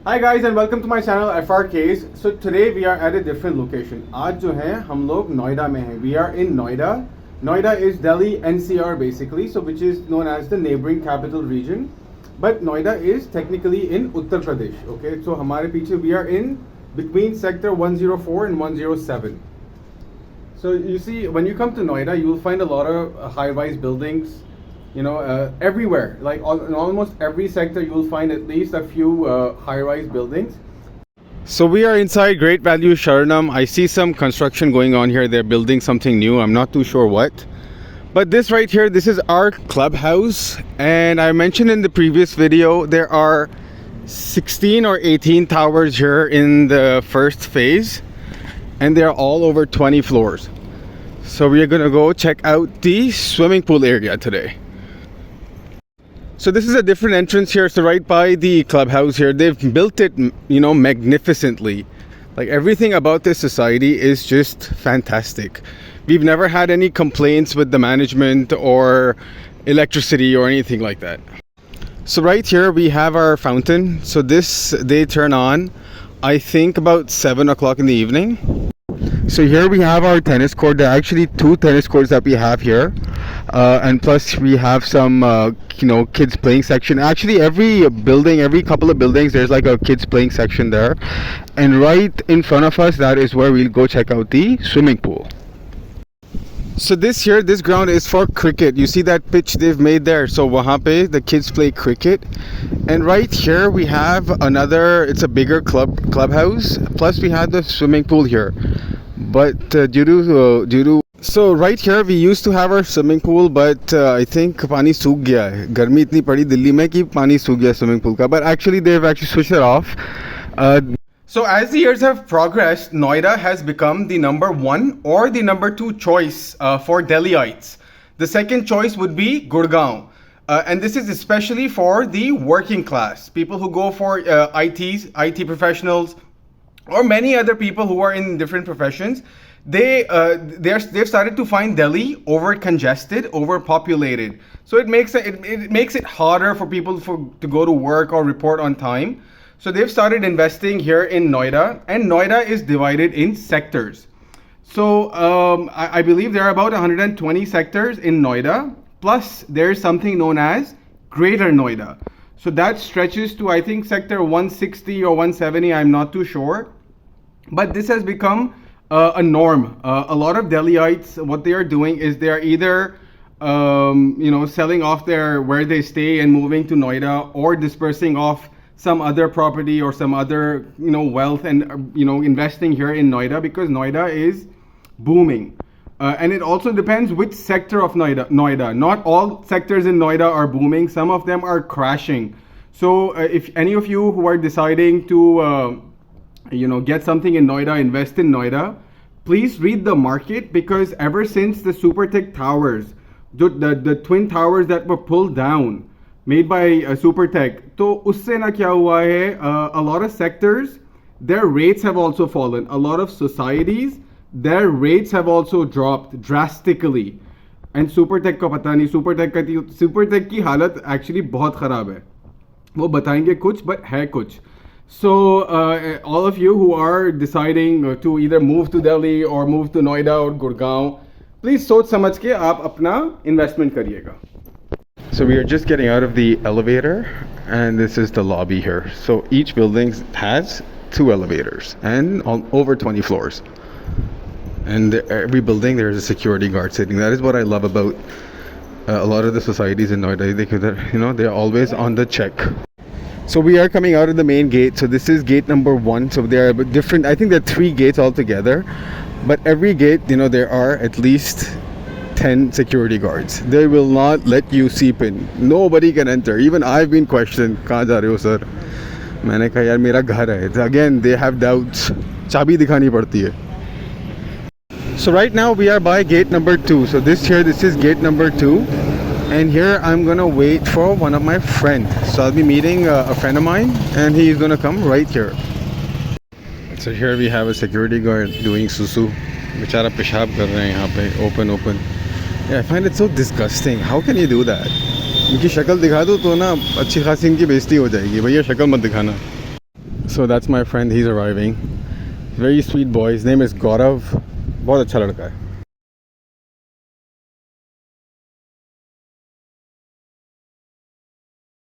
Hi guys and welcome to my channel FRKs. So today we are at a different location. आज जो है हम लोग नोएडा में हैं. We are in Noida. Noida is Delhi NCR basically, so which is known as the neighboring capital region. But Noida is technically in Uttar Pradesh. Okay, so हमारे पीछे we are in between sector 104 and 107. So you see, when you come to Noida, you will find a lot of high-rise buildings. You know, everywhere, like in almost every sector, you will find at least a few high-rise buildings. So we are inside Great Value Sharanam. I see some construction going on here. They're building something new. I'm not too sure what. But this right here, this is our clubhouse. And I mentioned in the previous video, there are 16 or 18 towers here in the first phase. And they're all over 20 floors. So we are going to go check out the swimming pool area today. So this is a different entrance here. So right by the clubhouse here, they've built it, you know, magnificently. Like everything about this society is just fantastic. We've never had any complaints with the management or electricity or anything like that. So right here we have our fountain. So this, they turn on, I think about 7 o'clock in the evening. So here we have our tennis court. There are actually 2 tennis courts that we have here. And plus we have some you know, kids playing section. Actually every building, every couple of buildings, there's like a kids playing section there. And right in front of us, that is where we'll go check out the swimming pool. So this ground is for cricket. You see that pitch they've made there? So wahan pe the kids play cricket. And right here we have another, it's a bigger clubhouse. Plus we have the swimming pool here. But due to so right here we used to have our swimming pool, but I think पानी सूख गया है. गर्मी इतनी पड़ी दिल्ली में कि पानी सूख गया swimming pool का. But actually they've actually switched it off. So as the years have progressed, Noida has become the number 1 or the number 2 choice for Delhiites. The second choice would be Gurgaon. And this is especially for the working class, people who go for IT professionals, or many other people who are in different professions. They've started to find Delhi over congested, overpopulated. So it makes it harder for people to go to work or report on time. So they've started investing here in Noida, and Noida is divided in sectors. So I believe there are about 120 sectors in Noida. Plus there is something known as Greater Noida. So that stretches to, I think, sector 160 or 170. I'm not too sure. But this has become a norm. A lot of Delhiites, what they are doing is they are either you know, selling off where they stay and moving to Noida, or dispersing off some other property or some other, you know, wealth, and you know, investing here in Noida, because Noida is booming. And it also depends which sector of Noida. Not all sectors in Noida are booming. Some of them are crashing. So if any of you who are deciding to you know, get something in Noida, invest in Noida, please read the market, because ever since the Supertech Towers, the Twin Towers that were pulled down, made by Supertech, तो उससे ना क्या हुआ है, a lot of sectors, their rates have also fallen. A lot of societies, their rates have also dropped drastically. And Supertech को पता नहीं, Supertech की हालत actually बहुत ख़राब है. वो बताएंगे कुछ, but है कुछ. So all of you who are deciding to either move to Delhi or move to Noida or Gurgaon, please सोच समझ के आप अपना investment करिएगा. So we are just getting out of the elevator, and this is the lobby here. So each building has 2 elevators and over 20 floors. And every building there is a security guard sitting. That is what I love about a lot of the societies in Noida. You know, they're always on the check. So we are coming out of the main gate. So this is gate number 1. So there are different, I think there are 3 gates altogether. But every gate, you know, there are at least 10 security guards. They will not let you seep in. Nobody can enter. Even I've been questioned. कहाँ जा रहे हो sir? मैंने कहा यार मेरा घर है. Again, they have doubts. चाबी दिखानी पड़ती है. So right now we are by gate number 2. So this is gate number 2. And here I'm gonna wait for one of my friends. So I'll be meeting a friend of mine, and he's gonna come right here. So here we have a security guard doing susu. बेचारा पेशाब कर रहे हैं यहाँ पे open. Yeah, I find it so disgusting. How can you do that? इनकी शक्ल दिखा दो तो ना अच्छी खासी इनकी बेइज्जती हो जाएगी. भैया शक्ल मत दिखाना. So that's my friend, he's arriving. Very sweet boy, his name is Gaurav. बहुत अच्छा लड़का है.